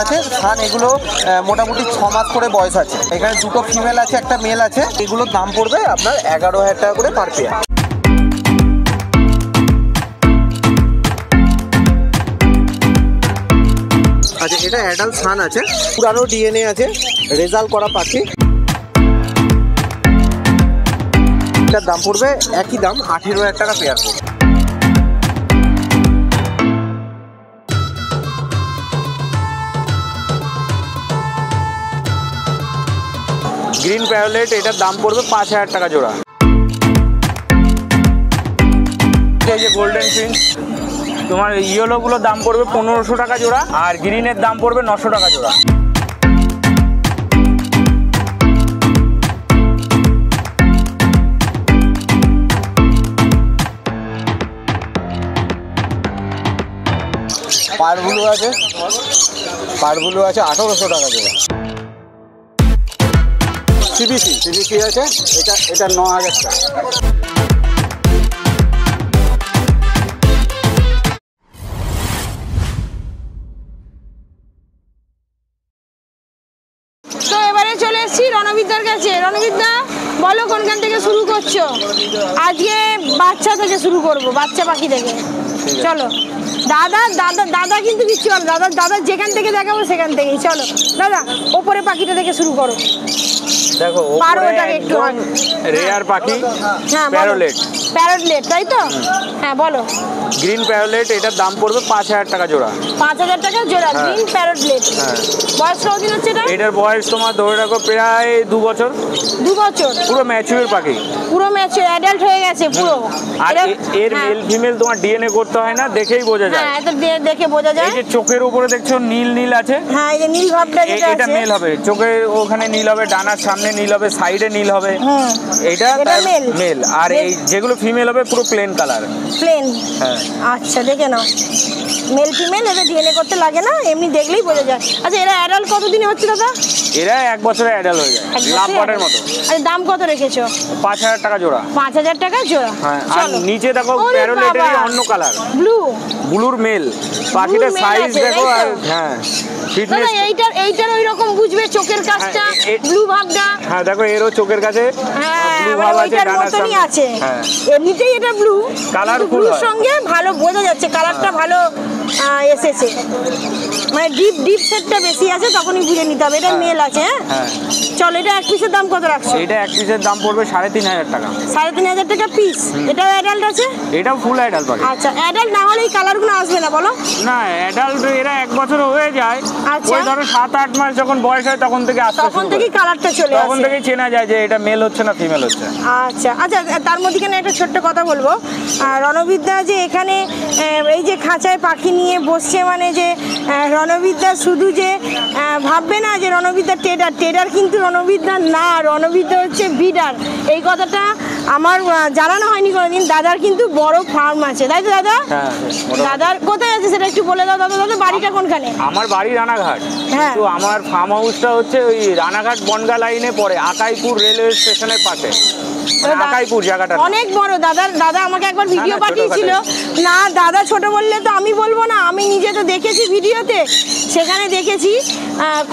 আছে। সান এগুলো মোটামুটি 6 মাস করে বয়স আছে। এখানে দুটো ফিমেল আছে, একটা মেল আছে। এগুলোর দাম পড়বে আপনার 11,000 টাকা করে পার পেয়ার। আচ্ছা, এটা অ্যাডাল্ট সান আছে, পুরানো ডিএনএ আছে, রেজাল্ট করা পাখি। এটার দাম পড়বে একই দাম, 18,000 টাকা পেয়ার পড়বে। গ্রিন প্যারোলেট, এটার দাম পড়বে 5,000 টাকা জোড়া। এই যে গোল্ডেন ফিঞ্চ, তোমার ইয়েলোগুলোর দাম পড়বে 1500 টাকা জোড়া, আর গ্রিনের দাম পড়বে 900 টাকা জোড়া। পারগুলো আছে, পারগুলো আছে 1800 টাকা জোড়া। সিবিসি আছে, এটা 9,000 টাকা। তো এবারে চলে এসেছি রণবিদ্যার কাছে। রণবিদ্যা, বলো কোনখান থেকে শুরু করছো? আজকে বাচ্চা থেকে শুরু করব, বাচ্চা পাখি থেকে। চলো দাদা দাদা দাদা কিন্তু কিচ্ছু হবে, দাদা যেখান থেকে দেখাবো সেখান থেকেই। চলো দাদা, ওপরে পাখিটা থেকে শুরু করো। দেখো একটু রেয়ার পাখি, হ্যাঁ প্যারোলেট। প্যারোলেট, তাই তো? হ্যাঁ বলো। গ্রিন প্যারোলেট, এটার দাম পড়বে 5,000 টাকা জোড়া। 5,000 টাকা জোড়া গ্রিন প্যারোলেট। বয়স কতদিন হচ্ছে এটা? এটার বয়স তোমার ধরে রাখো প্রায় 2 বছর। 2 বছর? পুরো ম্যাচিউর পাখি, পুরো ম্যাচিউর, অ্যাডাল্ট হয়ে গেছে পুরো। আর এর মেল ফিমেল তোমার ডিএনএ করতে হয় না, দেখেই বোঝা যায়। হ্যাঁ, এটা দেখে বোঝা যায়। এই যে চোখের উপরে দেখছো নীল নীল আছে, হ্যাঁ এই যে নীল ভাবটা যেটা আছে, এটা মেল হবে। চোখের ওখানে নীল হবে, ডানার সামনে নীল হবে, সাইডে নীল হবে, এটা মেল। আর এই যেগুলো ফিমেল হবে পুরো প্লেন কালার। প্লেন? হ্যাঁ। আচ্ছা, দেখে নাও, মেল ফিমেল, এটা ডিএনএ করতে লাগে না, এমনি দেখলেই বোঝা যায়। আচ্ছা, এরা অ্যাডাল্ট কতদিনে হচ্ছে দাদা? এরা 1 বছরে অ্যাডাল্ট হয়ে যায়, লাভ বাটের মতো। আচ্ছা, দাম কত রেখেছো? 5,000 টাকা জোড়া। 5,000 টাকা জোড়া। হ্যাঁ, আর নিচে দেখো প্যারোলেটেরই অন্য কালার, ব্লুর মেল। পাখিটার সাইজ দেখো, আর হ্যাঁ ফিটনেস। এইটার ওই রকম বুঝবে চোখের কাছটা, ব্লু ভাবটা। হ্যাঁ দেখো, এরও চোখের কাছে ব্লু ভাব আছে, ডানার সামনে আছে। হ্যাঁ, এমনিতেই এটা ব্লু, কালারফুল, ব্লুর সঙ্গে ভালো বোঝা যাচ্ছে, কালারটা ভালো এসেছে, মানে ডিপ সেটটা বেশি আছে, তখনই বুঝে নিতে হবে এটা মেল আছে। হ্যাঁ, চলো, এটা এক পিসের দাম কত রাখছো? এটা এক পিসের দাম পড়বে 3,500 টাকা। 3,500 টাকা পিস। এটাও অ্যাডাল্ট আছে? এটাও ফুল অ্যাডাল্ট পাখি। আচ্ছা, অ্যাডাল্ট না হলে এই কালারগুলো আসবে না বলো? না, অ্যাডাল্ট এরা 1 বছর হয়ে যায়। আচ্ছা, ওই ধরো 7-8 মাস যখন বয়স হয় তখন থেকে আসতে শুরু করে, তখন থেকেই কালারটা চলে আসে, তখন থেকেই চেনা যায় যে এটা মেল হচ্ছে না ফিমেল হচ্ছে। আচ্ছা আচ্ছা, তার মধ্যেখানে একটা ছোট্ট কথা বলবো। রণবিদ্যা যে এখানে এই যে খাঁচায় পাখি নিয়ে বসছে, মানে যে রণবিদ্যা শুধু যে ভাববে না যে রণবিদ্যা টেডার কিন্তু রণবিদ্যা না, রণবিদ্যা হচ্ছে বিডার। এই কথাটা আমার জানানো হয়নি কোনোদিন। দাদার কিন্তু বড় ফার্ম আছে, তাই তো দাদা? দাদার কোথায় আছে সেটা একটু বলে দাও। দাদা বাড়িটা কোনখানে? আমার বাড়ি রানাঘাট, কিন্তু আমার ফার্ম হাউসটা হচ্ছে ওই রানাঘাট বনগা লাইনে পড়ে, আকাইপুর রেলওয়ে স্টেশনের পাশে। আকাইপুর জায়গাটা অনেক বড়। দাদা আমাকে একবার ভিডিও পাঠিয়েছিল। না দাদা ছোট বললে তো আমি বলবো না, আমি নিজে তো দেখেছি ভিডিওতে, সেখানে দেখেছি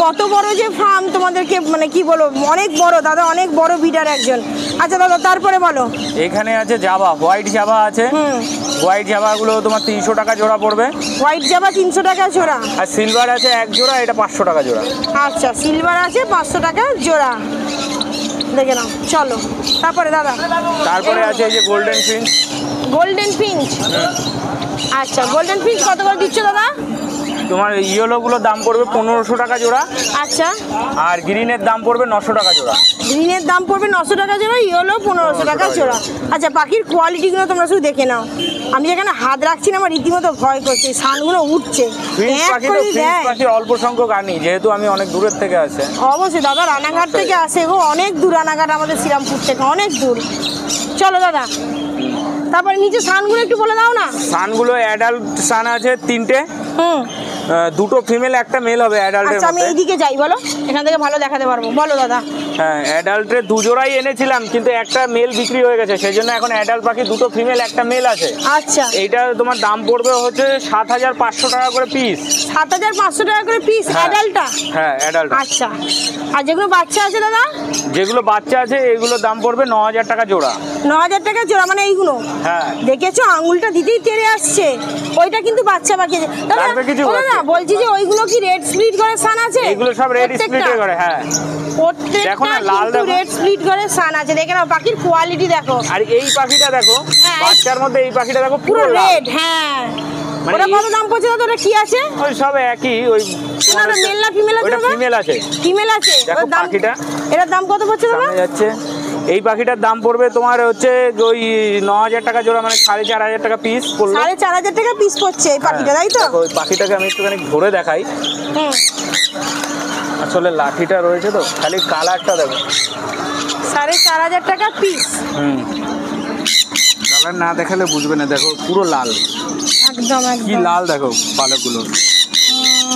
কত বড় যে ফার্ম। তোমাদেরকে মানে কি বলবো, অনেক বড় দাদা, অনেক বড় বিডার একজন। আচ্ছা দাদা, তারপরে বলো। এখানে আছে জাভা, হোয়াইট জাভা আছে। হোয়াইট জাভাগুলো তোমার 300 টাকা জোড়া পড়বে। হোয়াইট জাভা 300 টাকা জোড়া। আর সিলভার আছে 1 জোড়া, এটা 500 টাকা জোড়া। আচ্ছা, সিলভার আছে 500 টাকা জোড়া, দেখে নাও। চলো তারপরে দাদা। তারপরে আছে এই যে গোল্ডেন ফিঞ্চ। Golden Finch? আচ্ছা, গোল্ডেন ফিঞ্চ কত করে দিচ্ছ দাদা? তোমার ইয়েলোগুলোর দাম পড়বে 1500 টাকা জোড়া। আচ্ছা, আর গ্রিনের দাম পড়বে 900 টাকা জোড়া। গ্রিনের দাম পড়বে 900 টাকা জোড়া, ইয়েলো 1500 টাকা জোড়া। আচ্ছা, পাখির কোয়ালিটিগুলো তোমরা শুধু দেখে নাও। আমি যেখানে হাত রাখছি না, আমার রীতিমতো ভয় করছে, সানগুলো উঠছে। পাখি অল্প সংখ্যক আনি, যেহেতু আমি অনেক দূরের থেকে আসে। অবশ্যই দাদা, রানাঘাট থেকে আসে গো, অনেক দূর রানাঘাট আমাদের শ্রীরামপুর থেকে, অনেক দূর। চলো দাদা, তারপরে নিচে সানগুলো একটু বলে দাও না। সানগুলো অ্যাডাল্ট সান আছে 3টে, দুটো ফিমেল একটা মেল হবে অ্যাডাল্টের মধ্যে। আমি এইদিকে যাই, বলো, এখান থেকে ভালো দেখাতে পারবো। বলো দাদা। হ্যাঁ অ্যাডাল্টের দুজোড়াই এনেছিলাম, কিন্তু একটা মেল বিক্রি হয়ে গেছে, সেই জন্য এখন অ্যাডাল্ট পাখি দুটো ফিমেল একটা মেল আছে। আচ্ছা, এইটা তোমার দাম পড়বে হচ্ছে 7,500 টাকা করে পিস। 7,500 টাকা করে পিস অ্যাডাল্টটা? হ্যাঁ অ্যাডাল্ট। আচ্ছা, আর যেগুলো বাচ্চা আছে দাদা? যেগুলো বাচ্চা আছে এগুলোর দাম পড়বে 9,000 টাকা জোড়া। 9,000 টাকা জোড়া মানে এইগুলো? হ্যাঁ। দেখেছো আঙুলটা দিতেই তেড়ে আসছে, ওইটা কিন্তু বাচ্চা পাখি। দাদা বলছি যে ওইগুলো কি রেড স্প্লিট করে সান আছে? এগুলো সব রেড স্প্লিট করে। হ্যাঁ প্রত্যেকটা কিন্তু রেড স্প্লিট করে সান আছে। দেখে নাও পাখির কোয়ালিটি দেখো। আর এই পাখিটা দেখো, বাচ্চার মধ্যে এই পাখিটা দেখো পুরো রেড। হ্যাঁ, ওটা কত দাম পড়ছে দাদা? ওটা কি আছে? ওই সব একই। ওই মেল না ফিমেল আছে? ওটা ফিমেল আছে। ফিমেল আছে। দেখো পাখিটা, এটার দাম কত পড়ছে দাদা? যাচ্ছে এই পাখিটার দাম পড়বে তোমার হচ্ছে ওই 9,000 টাকা জোড়া, মানে 4,500 টাকা পিস পড়বে। 4,500 টাকা পিস পড়ছে এই পাখিটা, তাই তো? ওই পাখিটাকে আমি একটুখানি ধরে দেখাই। আসলে লাঠিটা রয়েছে তো, খালি কালারটা দেখো। 4,500 টাকা পিস। কালার না দেখালে বুঝবে না। দেখো পুরো লাল, একদম কি লাল দেখো পালকগুলো,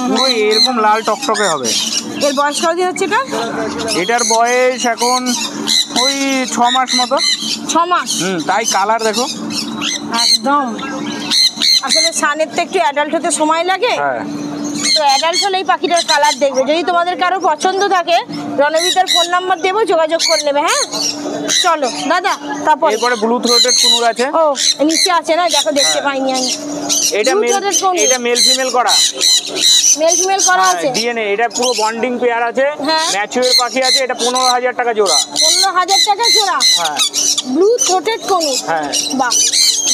পুরো এরকম লাল টকটকে হবে। এর বয়স কতদিন হচ্ছে এটা? এটার বয়স এখন ওই 6 মাস মতো। 6 মাস? তাই কালার দেখো একদম। আসলে সানের তো একটু অ্যাডাল্ট হতে সময় লাগে। হ্যাঁ, তো অ্যাডাল্ট হলে এই পাখিটার কালার দেখবে। যদি তোমাদের কারো পছন্দ থাকে রণবীরের ফোন নাম্বার দেবো, যোগাযোগ করে নেবে। হ্যাঁ চলো দাদা, তারপর এরপরে ব্লু থ্রোটেড কুনুর আছে। ও নিচে আছে না, দেখো দেখতে পাইনি আমি। এটা মেল ফিমেল করা। মেল ফিমেল করা আছে ডিএনএ। এটা পুরো বন্ডিং পেয়ার আছে। ম্যাচিউর পাখি আছে। এটা 15,000 টাকা জোড়া। 15,000 টাকা জোড়া? হ্যাঁ। ব্লু থ্রোটেড কুনু? হ্যাঁ। বাহ,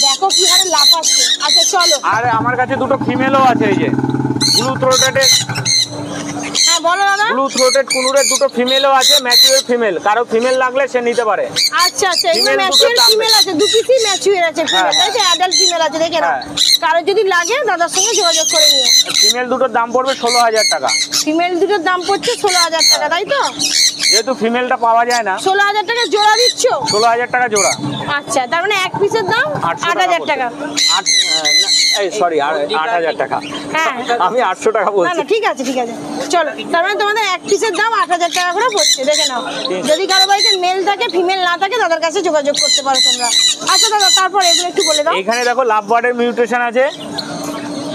দেখো কি হারে লাফাচ্ছে। আচ্ছা চলো। আর আমার কাছে দুটো ফিমেলও আছে, এই যে ব্লু থ্রোটেড। হ্যাঁ বলো দাদা। ব্লু থ্রোটেড কুনুরের দুটো ফিমেলও আছে, ম্যাচিউর ফিমেল। কারো ফিমেল লাগলে সে নিতে পারে। আচ্ছা আচ্ছা, এগুলো ম্যাচিউর ফিমেল আছে, দু পিসই ম্যাচিউর আছে ফিমেল, তাই তো? অ্যাডাল্ট ফিমেল আছে, দেখে নাও। কারো যদি লাগে দাদার সঙ্গে যোগাযোগ করে নিও। ফিমেল দুটোর দাম পড়বে 16,000 টাকা। ফিমেল দুটোর দাম পড়ছে 16,000 টাকা, তাই তো? যেহেতু ফিমেলটা পাওয়া যায় না, 16,000 টাকা জোড়া দিচ্ছ? 16,000 টাকা জোড়া। আচ্ছা, তার মানে এক পিসের দাম 8,000 টাকা। সরি 8,000 টাকা। হ্যাঁ, আমি 800 টাকা বলছি। না ঠিক আছে ঠিক আছে, চলো। তার মানে তোমাদের এক পিসের দাম 8,000 টাকা করে পড়ছে, দেখে নাও। যদি কারো বাড়িতে মেল থাকে ফিমেল না থাকে দাদার কাছে যোগাযোগ করতে পারো তোমরা। আচ্ছা দাদা, তারপর এগুলো একটু বলে দাও। এখানে দেখো লাভ বার্ডের মিউটেশন আছে।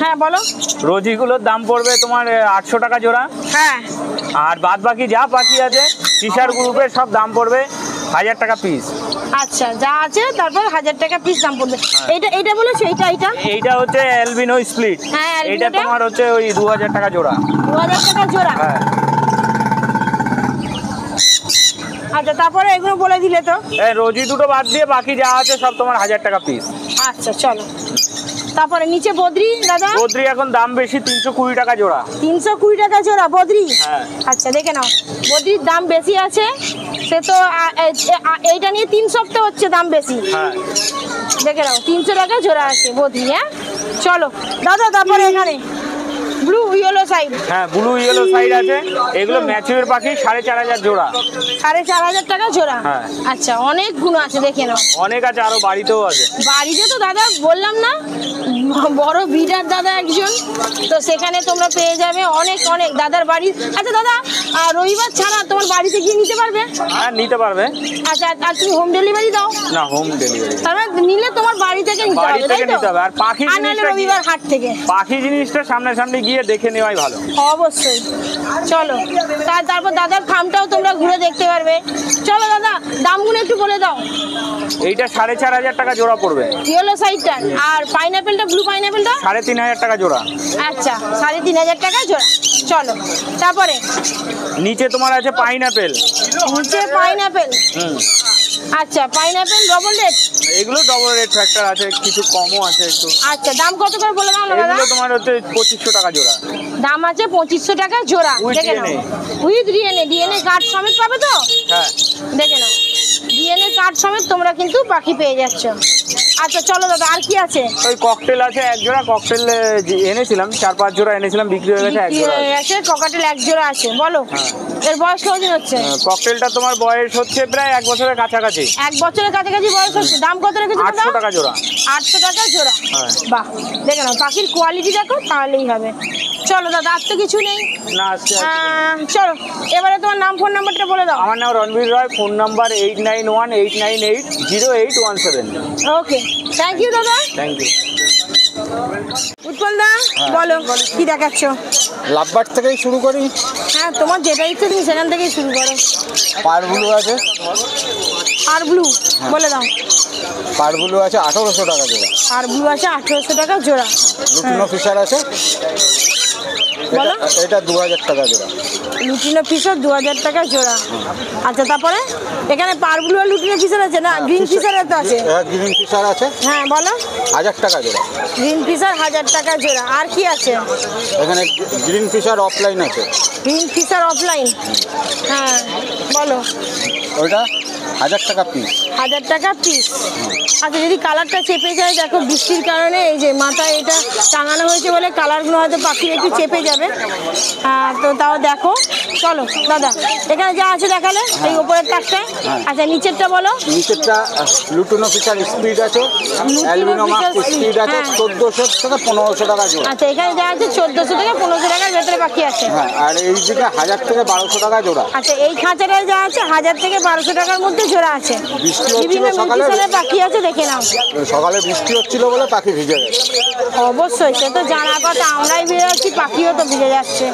হ্যাঁ বলো। রোজিগুলোর দাম পড়বে তোমার 800 টাকা জোড়া। হ্যাঁ। আর বাদ বাকি যা পাখি আছে টিশার গ্রুপের সব দাম পড়বে 1,000 টাকা পিস। আচ্ছা, যা আছে তারপর 1,000 টাকা পিস দাম পড়বে। এইটা বলেছো? এইটা হচ্ছে অ্যালবিনো স্প্লিট। হ্যাঁ, এইটা তোমার হচ্ছে ওই 2,000 টাকা জোড়া। 2,000 টাকা জোড়া? হ্যাঁ। আচ্ছা, তারপরে এগুলো বলে দিলে তো। রোজি দুটো বাদ দিয়ে বাকি যা আছে সব তোমার 1,000 টাকা পিস। আচ্ছা চলো। তারপরে নিচে বদ্রি দাদা? বদ্রি এখন দাম বেশি, 320 টাকা জোড়া। 320 টাকা জোড়া বদ্রি? হ্যাঁ। আচ্ছা দেখে নাও, বদ্রির দাম বেশি আছে। সে তো এইটা নিয়ে 3 সপ্তাহ হচ্ছে দাম বেশি। হ্যাঁ, দেখে নাও 300 টাকা জোড়া আছে বদ্রি। হ্যাঁ চলো দাদা, তারপরে এখানে ব্লু ইয়েলো সাইড। হ্যাঁ ব্লু ইয়েলো সাইড আছে। এগুলো ম্যাচিউর পাখি, 4,500 জোড়া। 4,500 টাকা জোড়া? হ্যাঁ। আচ্ছা, অনেক গুণ আছে, দেখে নাও। অনেক আছে, আরো বাড়িতেও আছে। বাড়িতে তো দাদা বললাম না, বড় ব্রিডার দাদা একজন, তো সেখানে তোমরা পেয়ে যাবে অনেক অনেক দাদার বাড়ি। আচ্ছা দাদা, রবিবার ছাড়া তোমার বাড়িতে গিয়ে নিতে পারবে? হ্যাঁ নিতে পারবে। আচ্ছা, আর তুমি হোম ডেলিভারি দাও? না, হোম ডেলিভারি। তার মানে নিলে তোমার বাড়ি থেকে নিতে হবে, তাই তো? আর পাখি জিনিসটা রবিবার হাট থেকে পাখি জিনিসটা সামনাসামনি গিয়ে দেখে নেওয়াই ভালো। অবশ্যই। চলো, তারপর দাদার ফার্মটাও তোমরা ঘুরে দেখতে পারবে। চলো দাদা, দামগুলো একটু বলে দাও। এইটা 4,500 টাকা জোড়া পড়বে, ইয়েলো সাইডটা। আর পাইনাপেলটা, ব্লু পাইনাপেলটা? 3,500 টাকা জোড়া। আচ্ছা, 3,500 টাকা জোড়া। চলো, তারপরে নিচে তোমার আছে পাইনাপেল। নিচে পাইনাপেল? আচ্ছা, পাইনাপেল ডবল রেট? এগুলো ডবল রেট ফ্যাক্টর আছে, কিছু কমও আছে একটু। আচ্ছা, দাম কত করে বলে দাও না দাদা? এগুলো তোমার হচ্ছে 2,500 টাকা জোড়া। দাম আছে 2,500 টাকা জোড়া। দেখে নাও, উইথ ডিএনএ কার্ড সমেত পাবে তো? হ্যাঁ, দেখে নাও, ডিএনএ কার্ড সমেত তোমরা কিন্তু পাখি পেয়ে যাচ্ছ। আচ্ছা চলো দাদা, আর কি আছে? ওই ককটেল আছে 1 জোড়া। ককটেল এনেছিলাম 4-5 জোড়া এনেছিলাম, বিক্রি হয়ে গেছে 1 জোড়া আছে। ককাটেল 1 জোড়া আছে, বলো। এর বয়স কতদিন হচ্ছে? ককটেলটা তোমার বয়স হচ্ছে প্রায় 1 বছরের কাছাকাছি। 1 বছরের কাছাকাছি বয়স হচ্ছে। দাম কত রেখেছো? 800 টাকা জোড়া। 800 টাকা জোড়া? হ্যাঁ। বাহ, দেখে নাও পাখির কোয়ালিটি দেখো, তাহলেই হবে। চলো চলো দাদা, আর তো কিছু নেই। না আসছে। চলো এবারে তোমার নাম ফোন নাম্বারটা বলে দাও। আমার নাম Ranbir Roy, phone number 8918980817। Okay, thank you দাদা। Thank you. উৎপল দা বলো কি দেখাচ্ছ? লাভবার্ড থেকেই শুরু করি। হ্যাঁ, তোমার যেটা ইচ্ছে তুমি সেখান থেকেই শুরু করো। পারবুলু আছে, আর ব্লু বলে দাও। পারবুলু আছে 1800 টাকা জোড়া। আর ব্লু আছে 1800 টাকা জোড়া। লুটিনো ফিশার আছে, বলো। এটা 2000 টাকা জোড়া। লুটিনো ফিশার 2000 টাকা জোড়া। আচ্ছা, তারপরে এখানে পারব্লু আর লুটিনো ফিশার আছে না? গ্রিন ফিশার তো আছে। গ্রিন ফিশার আছে, হ্যাঁ বলো। 1000 টাকা জোড়া। গ্রিন ফিশার 1000 টাকা জোড়া। আর কি আছে? এখানে গ্রিন ফিশার অফলাইন আছে। গ্রিন ফিশার অফলাইন, হ্যাঁ বলো। ওইটা 1000 টাকা পিস। 1000 টাকা পিস। আচ্ছা, যদি কালারটা চেপে যায়, দেখো বৃষ্টির কারণে এই যে মাথায় এটা টাঙানো হয়েছে বলে কালারগুলো হয়তো পাখির একটু চেপে যাবে, তো তাও দেখো। চলো দাদা, এখানে যা আছে দেখালে এই উপরের তাকটায়। আচ্ছা, নিচেরটা বলো। নিচেরটা লুটিনো ফিশার স্পিড আছে, অ্যালবিনো মাস্ক স্পিড আছে, 1400 থেকে 1500 টাকা জোড়া। আচ্ছা, এখানে যা আছে 1400 থেকে 1500 টাকার ভেতরে পাখি আছে। হ্যাঁ, আর এই দিকে 1000 থেকে 1200 টাকা জোড়া। আচ্ছা, এই খাঁচাটায় যা আছে 1000 থেকে 1200 টাকার মধ্যে জোড়া আছে। বৃষ্টি হচ্ছিল বিভিন্ন সকালে, মিউনিসিপ্যালের পাখি আছে, দেখে নাও। সকালে বৃষ্টি হচ্ছিল বলে পাখি ভিজে গেছে। অবশ্যই, সে তো জানা কথা, আমরাই ভিজে যাচ্ছি, পাখিও তো ভিজে যাচ্ছে।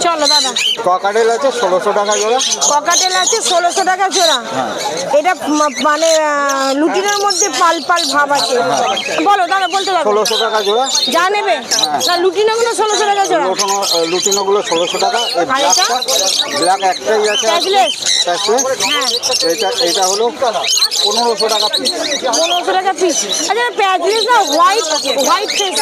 চলো দাদা। ককাটেল আছে 1600 টাকা জোড়া। ককাটেল আছে 1600 টাকা জোড়া। এটা মানে লুটিনের মধ্যে পাল পাল ভাব আছে। বলো দাদা, বলতে পারো। 1600 টাকা জোড়া। যা নেবে না, লুটিনোগুলো 1600 টাকা জোড়া। লুটিনোগুলো 1600 টাকা। আর এটা? ব্ল্যাক একটাই আছে, প্যাচলেস। হ্যাঁ, এটা হলো 1500 টাকা পিস। 1500 টাকা পিস। আচ্ছা, প্যাচলেস না হোয়াইট ফেস?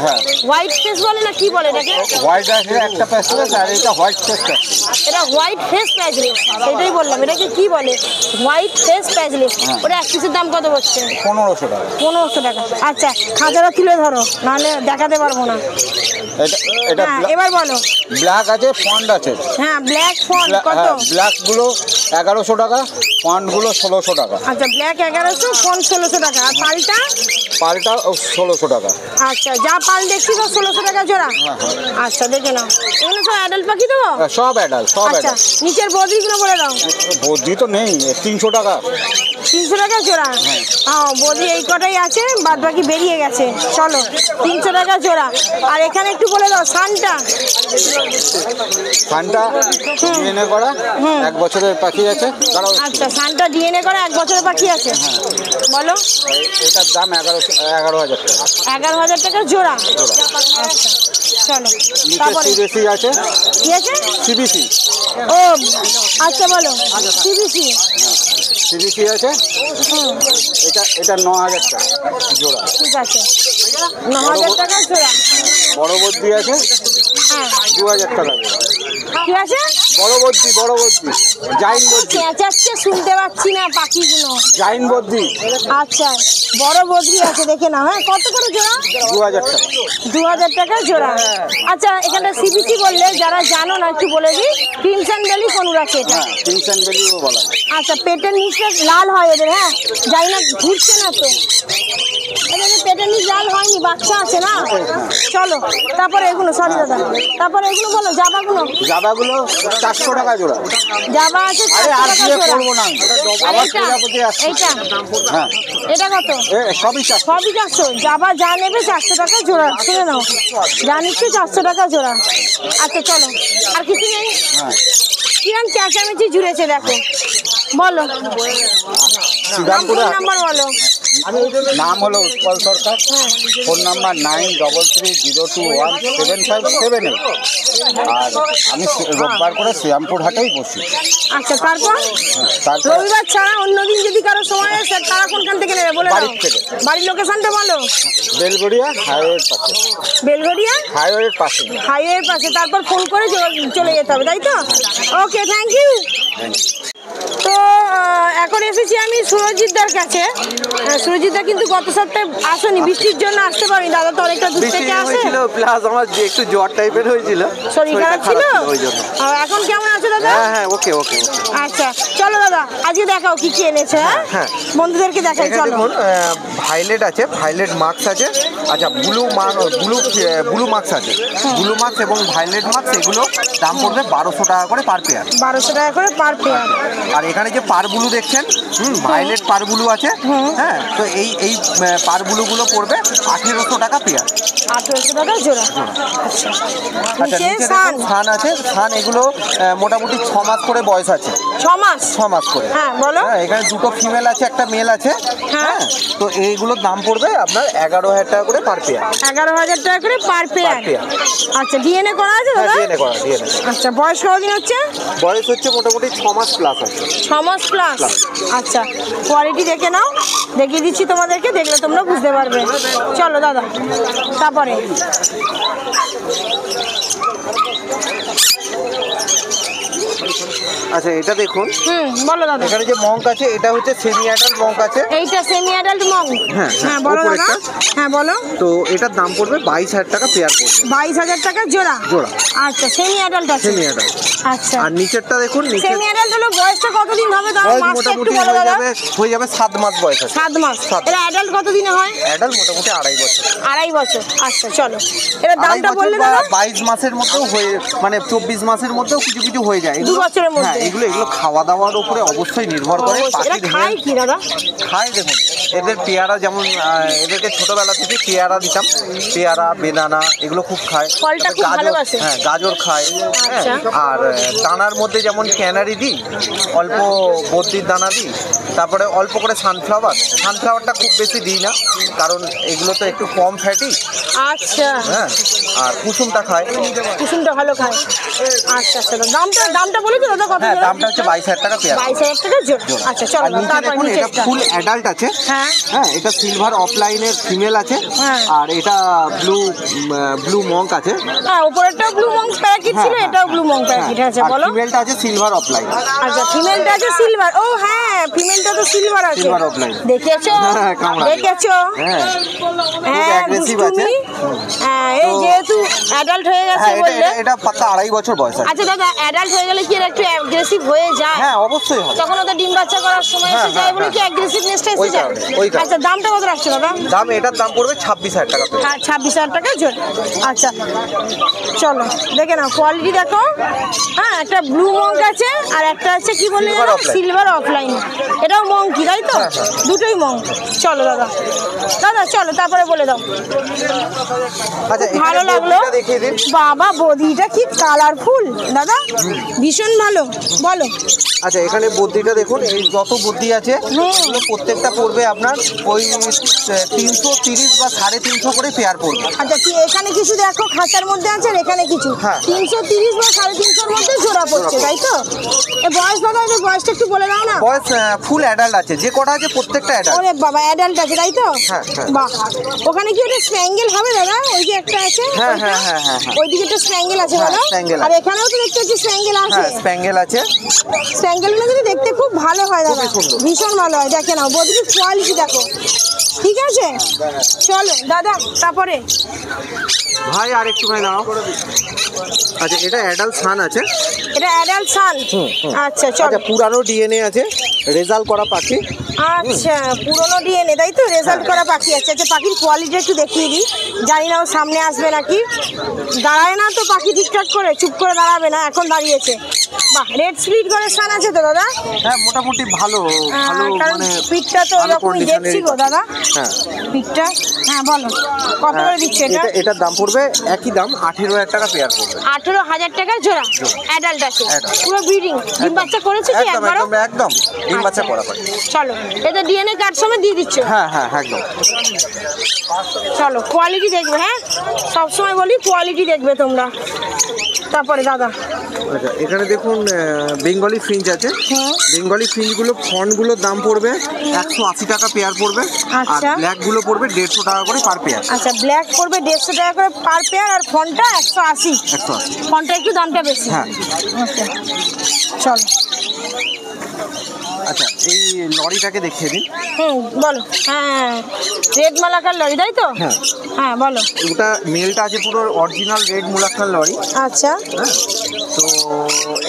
হ্যাঁ, হোয়াইট ফেস বলে না কি বলে এটাকে? হোয়াইট আছে একটা প্যাচলেস, আর এটা হোয়াইট ফেসটা। এটা হোয়াইট ফেস প্যাচলেস, সেটাই বললাম। এটাকে কি বলে? White face patchless. ওটা এক পিসের দাম কত হচ্ছে? 1500 টাকা। 1500 টাকা। আচ্ছা, খাঁচাটা তুলে ধরো, নাহলে দেখাতে পারবো না। এটা হ্যাঁ, এবার বলো। ব্ল্যাক আছে, ফন্ড আছে। হ্যাঁ, ব্ল্যাক ফন্ট কত? ব্ল্যাক গুলো 1100 টাকা, ফন্ড গুলো 1600 টাকা। আচ্ছা, ব্ল্যাক 1100, ফন্ট 1600 টাকা। আর পালটা? পালটা 1600 টাকা। আচ্ছা, যা পাল দেখছি তো 1600 টাকা জোড়া। আচ্ছা, দেখে নাও। এগুলো সব অ্যাডাল্ট পাখি তো? সব অ্যাডাল্ট, সব আচ্ছা, অ্যাডাল্ট। নিচের বদ্রিগুলো বলে দাও। বদ্রি তো নেই, 300 টাকা। 300 টাকা জোড়া। হ্যাঁ, বদ্রি এই কটাই আছে, বাদ বাকি বেরিয়ে গেছে। চলো, 300 টাকা জোড়া। আর এখানে একটু বলে দাও সানটা। সানটা ডিএনএ করা, 1 বছরের পাখি আছে। আচ্ছা, সানটা ডিএনএ করা 1 বছরের পাখি আছে। বলো। এটার দাম 11,000 টাকা। 11,000 টাকা জোড়া। আচ্ছা, চলো তারপরে সিবিসি আছে। কি আছে? সিবিসি। ও আচ্ছা, বলো। সিবিসি। সিবিসি আছে, এটা 9000 টাকা জোড়া। ঠিক আছে, 9000 টাকা জোড়া। বড় বদ্রি আছে, হ্যাঁ, 2000 টাকা জোড়া। কি আছে? বড় বদ্রি, জাইন বদ্রি। চেঁচাচ্ছে, শুনতে পাচ্ছি না পাখিগুলো। জাইন বদ্রি। আচ্ছা, বড় বদ্রি আছে, দেখে নাও। হ্যাঁ, কত করে জোড়া? 2000 টাকা। 2000 টাকা জোড়া। আচ্ছা, এখানে সিবিসি বললে যারা জানো না একটু বলে দিই, ক্রিমসন বেলি কোনুর আছে এটা। হ্যাঁ, ক্রিমসন বেলিও বলা হয়। আচ্ছা, পেটের নিচটা লাল হয় এদের। হ্যাঁ, যাই না, ঘুরছে না তো। এদের পেটের নিচ লাল হয়নি, বাচ্চা আছে না। চলো তারপরে এগুলো, সরি দাদা, তারপরে এগুলো বলো। জাবাগুলো? জাবাগুলো 400 টাকা জোড়া। জাবা আছে আরে 400 আর টাকা দিয়ে জোড়া। করবো না, আর আবার এইটা? প্রজাপতি আসছে। এইটা? হ্যাঁ, এটা কত? সবই 400। সবই 400। জাবা যা নেবে 400 টাকা জোড়া। শুনে নাও, যা নিচ্ছে 400 টাকা জোড়া। আচ্ছা, চলো। আর কিছু নেই? হ্যাঁ, কিরম চেঁচামেচি জুড়েছে দেখো। বলো, শ্রীরামপুরে নাম্বার বলো। নাম হলো উৎপল সরকার। Phone number 9333021757। আর আমি রোববার করে শ্রীরামপুর হাটেই বসি। আচ্ছা, তারপর তারপর রবিবার ছাড়া অন্য দিন যদি কারো সময় হয়, তারা কোনখান থেকে নেবে বলে দাও। বাড়ির থেকে। বাড়ির লোকেশনটা বলো। বেলগড়িয়া হাইওয়ের পাশে। বেলগড়িয়া হাইওয়ের পাশে। হাইওয়ের পাশে। তারপর ফোন করে চলে যেতে হবে, তাই তো? ওকে, থ্যাংক ইউ। তো এখন এসেছি আমি সুরজিৎদার কাছে। সুরজিৎদা কিন্তু গত সপ্তাহে আসেনি, বৃষ্টির জন্য আসতে পারিনি। দাদা তো অনেকটা দূর থেকে আসে। প্লাস আমার যে একটু জ্বর টাইপের হয়েছিল, শরীর খারাপ ছিল ওই জন্য। এখন কেমন আছে দাদা? হ্যাঁ, ওকে। আচ্ছা, চলো দাদা, আজকে দেখাও কি কি এনেছে। হ্যাঁ, হ্যাঁ। বন্ধুদেরকে দেখাই, এখানে চলো। দেখুন, ভাইলেট আছে, ভাইলেট মাস্ক আছে, আচ্ছা ব্লু মার্কস আছে, ব্লু মার্কস এবং ভায়োলেট মার্কস এগুলো দাম পড়বে 1200 টাকা করে পার পেয়ার। 1200 টাকা করে পার পেয়ার। আর এখানে যে পার ব্লু দেখছেন, ভায়োলেট পার ব্লু আছে, হ্যাঁ, তো এই পার ব্লুগুলো পড়বে 1800 টাকা পেয়ার। 1800 টাকা জোড়া। আচ্ছা আচ্ছা নিচে দেখুন সান আছে, সান এগুলো মোটামুটি 6 মাস করে বয়স আছে। 6 মাস করে। হ্যাঁ বলো। হ্যাঁ, এখানে দুটো ফিমেল আছে, একটা মেল আছে। হ্যাঁ, তো এইগুলোর দাম পড়বে আপনার 11,000 টাকা করে পার পেয়ার। 11,000 টাকা করে পার পেয়ার। আচ্ছা ডিএনএ করা আছে দাদা? ডিএনএ করা, ডিএনএ। আচ্ছা বয়স কতদিন হচ্ছে? বয়স হচ্ছে মোটামুটি 6 মাস প্লাস আছে। 6 মাস প্লাস। আচ্ছা কোয়ালিটি দেখে নাও, দেখিয়ে দিচ্ছি তোমাদেরকে, দেখলে তোমরা বুঝতে পারবে। চলো দাদা তারপরে আচ্ছা এটা দেখুন, বলো দাদা। এখানে যে মঙ্ক আছে এটা হচ্ছে সেমি অ্যাডাল্ট মঙ্ক আছে। এইটা সেমি অ্যাডাল্ট মঙ্ক? হ্যাঁ হ্যাঁ বলো দাদা। হ্যাঁ বলো। তো এটার দাম পড়বে 22,000 টাকা পেয়ার পড়বে। 22,000 টাকা জোড়া? জোড়া। আচ্ছা সেমি অ্যাডাল্ট আছে? Semi adult. আচ্ছা আর নিচেরটা দেখুন, সেমি অ্যাডাল্ট হলো বয়সটা কতদিন হবে দাদা? বয়স মাসটা একটু মোটামুটি বলো দাদা। হয়ে যাবে 7 মাস বয়স আছে। 7 মাস। এটা অ্যাডাল্ট কতদিনে হয়? অ্যাডাল্ট মোটামুটি 2.5 বছর। 2.5 বছর। আচ্ছা চলো এবার দামটা বললে দাদা। 22 মাসের মধ্যেও হয়ে, মানে 24 মাসের মধ্যেও কিছু কিছু হয়ে যায়। 2 বছরের মধ্যে? হ্যাঁ, এগুলো খাওয়া দাওয়ার উপরে অবশ্যই নির্ভর করে। এরা খায় কি দাদা? খায় দেখুন, এদের পেয়ারা যেমন এদেরকে ছোটবেলা থেকে পেয়ারা দিতাম, পেয়ারা বেদানা এগুলো খুব খায়। ফলটা খুব ভালোবাসে। হ্যাঁ গাজর খায়। আচ্ছা। আর দানার মধ্যে যেমন ক্যানারি দিই, অল্প বদ্রির দানা দিই, তারপরে অল্প করে সানফ্লাওয়ারটা খুব বেশি দিই না, কারণ এগুলো তো একটু কম ফ্যাটি। আচ্ছা। হ্যাঁ, আর কুসুমটা খায়। কুসুমটা ভালো খায়। আচ্ছা আচ্ছা দামটা বলে দিও দাদা কত? হ্যাঁ দামটা হচ্ছে 22,000 টাকা পেয়ার। 22,000 টাকা জোড়া। আচ্ছা চলো নিচে তারপর দেখুন এটা ফুল অ্যাডাল্ট আছে। হ্যাঁ হ্যাঁ, এটা সিলভার অফলাইনের ফিমেল আছে। হ্যাঁ। আর এটা ব্লু মঙ্ক আছে। হ্যাঁ উপরেরটা ব্লু মঙ্ক প্যাকেট ছিল, এটাও ব্লু মঙ্ক প্যাকেট আছে। বলো। ফিমেলটা আছে সিলভার অফলাইন। আচ্ছা ফিমেলটা আছে সিলভার। ও হ্যাঁ ফিমেলটা তো সিলভার আছে। সিলভার অফলাইন দেখেছো? হ্যাঁ, কামড়া। দেখেছো? হ্যাঁ হ্যাঁ অ্যাগ্রেসিভ আছে। হ্যাঁ এই যেহেতু অ্যাডাল্ট হয়ে গেছে হ্যাঁ, বললে। এটা পাক্কা 2.5 বছর বয়স আছে। আচ্ছা দাদা অ্যাডাল্ট হয়ে গেলে কি এর একটু অ্যাগ্রেসিভ হয়ে যায়? হ্যাঁ অবশ্যই হয়। তখন ওদের ডিম বাচ্চা করার সময় এসে যায় বলে কি অ্যাগ্রেসিভনেসটা এসে যায়? ওই কারণে। আচ্ছা দামটা কত রাখছো দাদা? এটার দাম পড়বে 26,000 টাকা। হ্যাঁ 26,000 টাকা জোড়া। আচ্ছা চলো দেখে নাও কোয়ালিটি দেখো। হ্যাঁ একটা ব্লু মঙ্ক আছে আর একটা আছে কি বললে সিলভার অফলাইন। এটাও মঙ্কি তাই তো? দুটোই মঙ্ক। চলো দাদা চলো তারপরে বলে দাও। আচ্ছা ভালো লাগলো। দেখিয়ে দিন। বাবা বদিটা কি কালারফুল দাদা, ভীষণ ভালো। বলো। আচ্ছা এখানে বুদ্ধিটা দেখুন, এই যত বুদ্ধি আছে এগুলো প্রত্যেকটা পড়বে আপনার ওই 330 বা 350 করে পেয়ার পড়বে। আচ্ছা কি এখানে কিছু দেখো খাঁচার মধ্যে আছে আর এখানে কিছু। হ্যাঁ। 330 বা 350-র মধ্যে জোড়া পড়ছে তাই তো? এ বয়স দাদা, এর বয়সটা একটু বলে দাও না। বয়স ফুল অ্যাডাল্ট আছে, যে কটা আছে প্রত্যেকটা অ্যাডাল্ট। ওরে বাবা অ্যাডাল্ট আছে তাই তো? হ্যাঁ, হ্যাঁ। বাহ ওখানে কি ওটা স্প্যাঙ্গেল হবে দাদা? ওই যে একটা আছে। হ্যাঁ, ওইটা? হ্যাঁ, হ্যাঁ, হ্যাঁ, হ্যাঁ। ওইদিকে একটা স্প্যাঙ্গেল আছে হ্যাঁ, বলো। স্প্যাঙ্গেল আর আছে। এখানেও তো দেখতে পাচ্ছি স্প্যাঙ্গেল আছে। হ্যাঁ স্প্যাঙ্গেল আছে। স্প্যাঙ্গেলগুলো কিন্তু দেখতে খুব ভালো হয় দাদা, খুবই সুন্দর। ভীষণ ভালো হয়। দেখে নাও বদির কোয়ালিটি দেখো। ঠিক আছে চলো দাদা তারপরে। ভাই আর একটুখানি নাও। আচ্ছা এটা অ্যাডাল্ট সান আছে। এটা অ্যাডাল্ট সান। আচ্ছা চলো। আচ্ছা পুরানো ডিএনএ আছে, রেজাল্ট করা পাখি। আচ্ছা পুরোনো ডিএনএ তাই তো? রেজাল্ট করা পাখি আছে। আচ্ছা পাখির কোয়ালিটি একটু দেখিয়ে দিই, জানি না ও সামনে আসবে নাকি। দাঁড়ায় না তো পাখি ঠিকঠাক করে, চুপ করে দাঁড়াবে না, এখন দাঁড়িয়েছে। বাহ রেড স্প্লিট করে সান আছে তো দাদা? হ্যাঁ মোটামুটি ভালো কারণ মানে পিঠটা তো ওরকমই দেখছি গো দাদা। হ্যাঁ পিঠটা। হ্যাঁ বলো কত করে দিচ্ছে এটা? এটার দাম পড়বে একই দাম 18,000 টাকা পেয়ার পড়বে। 18,000 টাকা জোড়া। অ্যাডাল্ট আছে Adult। পুরো ব্রিডিং। ডিম বাচ্চা করেছে কি একদম একবারও? একদম ডিম বাচ্চা করা পাখি। চলো এটা ডিএনএ কার্ড সময় দিয়ে দিচ্ছ? হ্যাঁ হ্যাঁ একদম। চলো কোয়ালিটি দেখবে। হ্যাঁ সবসময় বলি কোয়ালিটি দেখবে তোমরা। তারপরে দাদা আচ্ছা এখানে দেখুন বেঙ্গলি ফিঞ্চ আছে। বেঙ্গলি ফিঞ্চগুলো ফন্টগুলোর দাম পড়বে 180 টাকা পেয়ার পড়বে। আর আচ্ছা। ব্ল্যাকগুলো পড়বে 150 টাকা করে পার পেয়ার। আচ্ছা ব্ল্যাক পড়বে 150 টাকা করে পার পেয়ার আর ফোনটা 180। 180। ফোনটা একটু দামটা বেশি। হ্যাঁ আচ্ছা চলো আচ্ছা এই লরিটাকে দেখিয়ে দিন। বলো। হ্যাঁ, রেড মালাকার লরি, তাই তো? হ্যাঁ হ্যাঁ, বলো। ওটা মেলটা আছে পুরো অরিজিনাল রেড মুলাক্কার লরি। আচ্ছা, হ্যাঁ, তো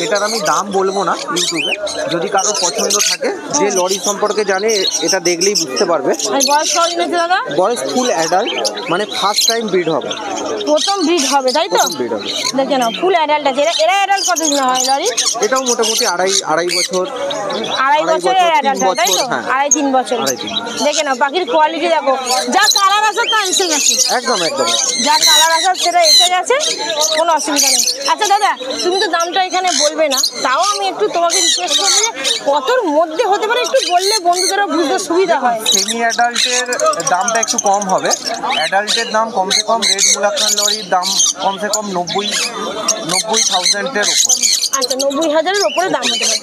এটার আমি দাম বলবো না ইউটিউবে, যদি কারোর পছন্দ থাকে, যে লরি সম্পর্কে জানে এটা দেখলেই বুঝতে পারবে। আর বয়স কতদিন আছে দাদা? বয়স ফুল অ্যাডাল্ট, মানে ফার্স্ট টাইম ব্রিড হবে, প্রথম ব্রিড হবে, তাই তো? প্রথম ব্রিড হবে। দেখে নাও, ফুল অ্যাডাল্ট আছে। এরা অ্যাডাল্ট কতদিন হয় লরি? এটাও মোটামুটি আড়াই বছর, আড়াই বছরের অ্যাডাল্ট হয়, তাই তো? 3 বছর, হ্যাঁ। 2.5-3 বছর। 2.5-3 বছর। দেখে নাও পাখির কোয়ালিটি দেখো, যা কালার আছে তা এসে গেছে। একদম একদম। যা কালার আছে সেটা এসে গেছে, কোনো অসুবিধা নেই। আচ্ছা দাদা, তুমি তো দামটা এখানে বলবে না, তাও আমি একটু তোমাকে রিকোয়েস্ট করবো যে কতর মধ্যে হতে পারে একটু বললে বন্ধুদেরও বুঝতে সুবিধা হয়। সেমি অ্যাডাল্টের দামটা একটু কম হবে। অ্যাডাল্টের দাম কমসে কম রেড মুলাক্কার লরির দাম কমসে কম 90,000-এর ওপর। আচ্ছা, 90,000-এর ওপরে দাম হতে পারে।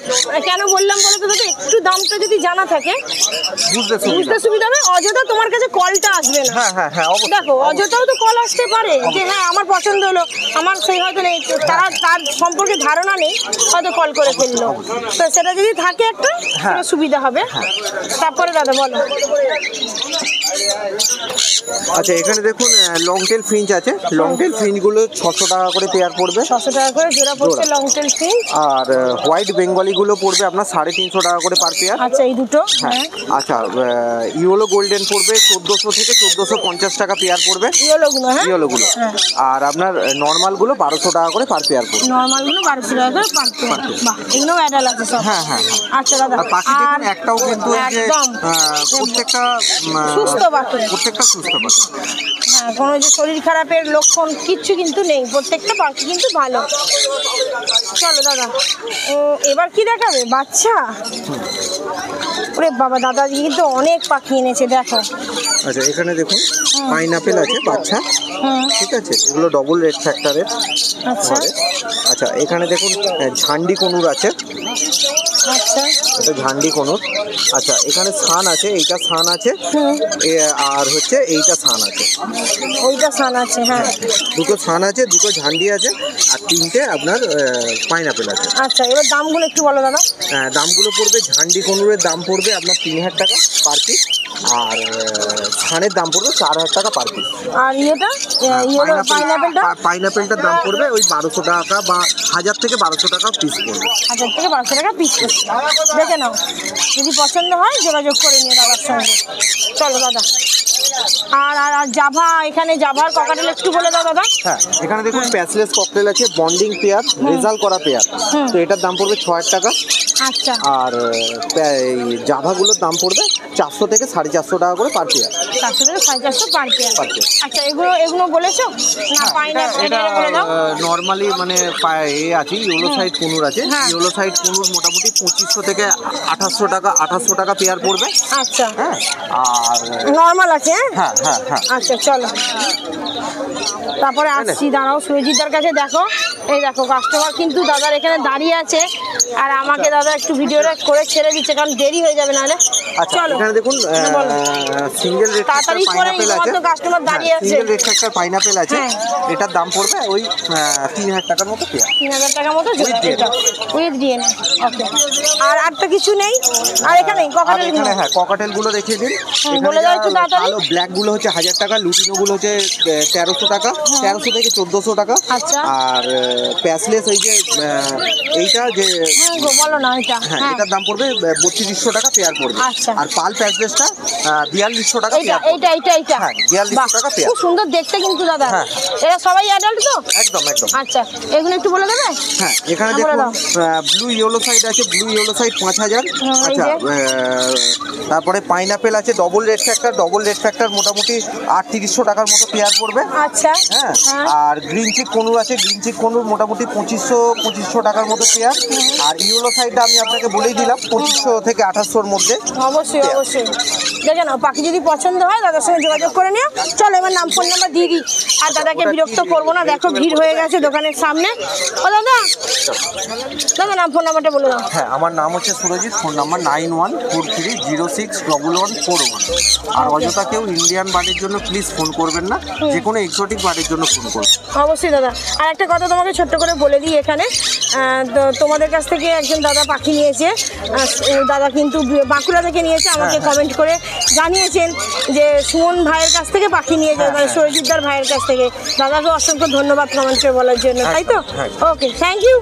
কেন বললাম বলো তো দাদা, একটু দামটা যদি জানা থাকে বুঝতে সুবিধা হবে, অযথা তোমার কাছে কলটা আসবে না। হ্যাঁ হ্যাঁ হ্যাঁ, অবশ্যই। দেখো, অযথাও তো কল আসতে পারে যে হ্যাঁ আমার পছন্দ হলো, আমার সেই হয়তো নেই, তার সম্পর্কে ধারণা নেই, হয়তো কল করে ফেললো। তো সেটা যদি থাকে একটা, সেটা সুবিধা হবে। তারপরে দাদা বলো। আচ্ছা এখানে দেখুন লং টেল ফ্রিঞ্চ আছে। লং টেল ফ্রিঞ্চগুলো 600 টাকা করে পেয়ার পড়বে। 600 টাকা করে জোড়া পড়ছে লং টেল ফিঞ্চ। আর হোয়াইট বেঙ্গলিগুলো পড়বে আপনার 350 টাকা করে পার পেয়ার। আচ্ছা, এই দুটো। হ্যাঁ। আচ্ছা ইয়েলো গোল্ডেন পড়বে 1400 থেকে 1450 টাকা পেয়ার পড়বে। ইয়েলোগুলো, হ্যাঁ, ইয়েলোগুলো। আর আপনার নর্মালগুলো 1200 টাকা করে পার পেয়ার পড়বে। নরমালগুলো 1200 টাকা করে পার পেয়ার। বাহ, এগুলো অ্যাডাল আছে সব। হ্যাঁ হ্যাঁ। আচ্ছা দাদা, আর পাখি দেখুন একটাও কিন্তু এই যে একদম প্রত্যেকটা সুস্থ পাখি। প্রত্যেকটা সুস্থ পাখি। হ্যাঁ, কোনো যে শরীর খারাপের লক্ষণ কিচ্ছু কিন্তু নেই, প্রত্যেকটা পাখি কিন্তু ভালো। চলো দাদা, এবার কি দেখাবে? বাচ্চা? ওরে বাবা, দাদা কিন্তু অনেক পাখি এনেছে, দেখো। আচ্ছা এখানে দেখুন পাইনাপেল আছে বাচ্চা, ঠিক আছে, এগুলো ডবল রেড ফ্যাক্টরের। আচ্ছা আচ্ছা এখানে দেখুন ঝান্ডি কনুর আছে। আচ্ছা, এটা ঝান্ডি কনুর। আচ্ছা এখানে সান আছে, এইটা সান আছে, আর হচ্ছে এইটা সান আছে। ওইটা সান আছে, হ্যাঁ। দুটো সান আছে, দুটো ঝান্ডি আছে, আর 3টে আপনার পাইনাপেল আছে। আচ্ছা, এবার দামগুলো একটু বলো দাদা। দামগুলো পড়বে, ঝান্ডি কনুরের দাম পড়বে আপনার 3000 টাকা পার পিস, আর সানের দাম পড়বে 4000 টাকা পার পিস। আর ইয়েটা, পাইনাপেলটা? পাইনাপেলটার দাম পড়বে ওই 1200 টাকা বা 1000 থেকে 1200 টাকা পিস পড়বে। 1000 থেকে 1200 টাকা পিস করছে। দেখে নাও, যদি পছন্দ হয় যোগাযোগ করে নিয়ে দাদার সঙ্গে। চলো দাদা। আর জাভা, এখানে জাভার ককাটেল একটু বলে দাও দাদা। হ্যাঁ এখানে দেখুন প্যাসলেস ককটেল আছে, বন্ডিং পেয়ার, রেজাল্ট করা পেয়ার। তো এটার দাম পড়বে 6000 টাকা। আচ্ছা। আর এই জাভাগুলোর দাম পড়বে 400 থেকে 450 টাকা করে পার পেয়ার। 400 থেকে 450 পার পেয়ার। আচ্ছা, এগুলো বলেছো না? এটা নর্মালি মানে আছে ইয়েলো সাইড কুনুর আছে। ইয়েলো সাইড কুনুর মোটামুটি 2500 থেকে 2800 টাকা পেয়ার পড়বে। আচ্ছা, হ্যাঁ। আর নর্মাল আছে। হ্যাঁ হ্যাঁ হ্যাঁ। আচ্ছা চলো, তারপরে আসছি। দাঁড়াও, সুরজিৎদার কাছে দেখো। এই দেখো, কাস্টমার কিন্তু দাদার এখানে দাঁড়িয়ে আছে, আর আমাকে দাদা একটু ভিডিওটা করে ছেড়ে দিচ্ছে, কারণ দেরি হয়ে যাবে নাহলে। আচ্ছা চলো এখানে দেখুন সিঙ্গেল রেড তাড়াতাড়ি করে, কাস্টমার দাঁড়িয়ে আছে। সিঙ্গেল রেড ফ্যাক্টর পাইনাপেল আছে। এটার দাম পড়বে ওই 3000 টাকার মতো পেয়ার। 3000 টাকার মতো উইথ ডিএনএ। ওকে, আর আরটা কিছু নেই? আর এখানে ককাটেল, এখানে হ্যাঁ ককাটেল গুলো দেখিয়ে দিন। বলে দাও একটু তাড়াতাড়ি। কালো ব্ল্যাক গুলো হচ্ছে 1000 টাকা, লুটিনো গুলো হচ্ছে 1300 টাকা, 1300 থেকে 1400 টাকা। আচ্ছা। আর প্যাসলেস এই যে এইটা যে বলো না, এটা হ্যাঁ এটার দাম পড়বে 3200 টাকা পেয়ার পড়বে। আচ্ছা। আর পাল প্যাসলেসটা 4200 টাকা পেয়ার। এইটা হ্যাঁ 4200 টাকা পেয়ার। খুব সুন্দর দেখতে কিন্তু দাদা। হ্যাঁ। এরা সবাই অ্যাডাল্ট তো? একদম একদম। আচ্ছা, এগুলো একটু বলে দেবে? হ্যাঁ এখানে দেখুন ব্লু ইয়েলো সাইড আছে, ব্লু ইয়েলো সাইড 5000। আচ্ছা তারপরে পাইনাপেল আছে ডবল রেড ফ্যাক্টর মোটামুটি 3800 টাকার মতো পেয়ার পড়বে। আচ্ছা। হ্যাঁ। আর গ্রিন চিক কনুর আছে, গ্রিন চিক কনুর মোটামুটি 2500 টাকার মতো পেয়ার। আর ইয়েলো সাইডটা আমি আপনাকে বলেই দিলাম 2500 থেকে 2800-র মধ্যে। অবশ্যই অবশ্যই দেখে নাও, পাখি যদি পছন্দ হয় দাদার সঙ্গে যোগাযোগ করে নিও। চলো এবার নাম ফোন নাম্বার দিয়ে দিই, আর দাদাকে বিরক্ত করবো না, দেখো ভিড় হয়ে গেছে দোকানের সামনে। ও দাদা, দাদা নাম ফোন নাম্বারটা বলে দাও। হ্যাঁ, আমার নাম হচ্ছে সুরজিৎ, ফোন নাম্বার 9143061141। আর অযথা কেউ ইন্ডিয়ান বার্ডের জন্য প্লিজ ফোন করবেন না, যে কোনো এক্সোটিক বার্ডের জন্য ফোন করবেন। অবশ্যই দাদা। আর একটা কথা তোমাকে ছোট্ট করে বলে দিই এখানে, তো তোমাদের কাছ থেকে একজন দাদা পাখি নিয়েছে, দাদা কিন্তু বাঁকুড়া থেকে নিয়েছে, আমাকে কমেন্ট করে জানিয়েছেন যে সুমন ভাইয়ের কাছ থেকে পাখি নিয়েছে, মানে সরজিৎদার ভাইয়ের কাছ থেকে। দাদাকে অসংখ্য ধন্যবাদ কমেন্ট করে বলার জন্য, তাই তো? ওকে, থ্যাংক ইউ।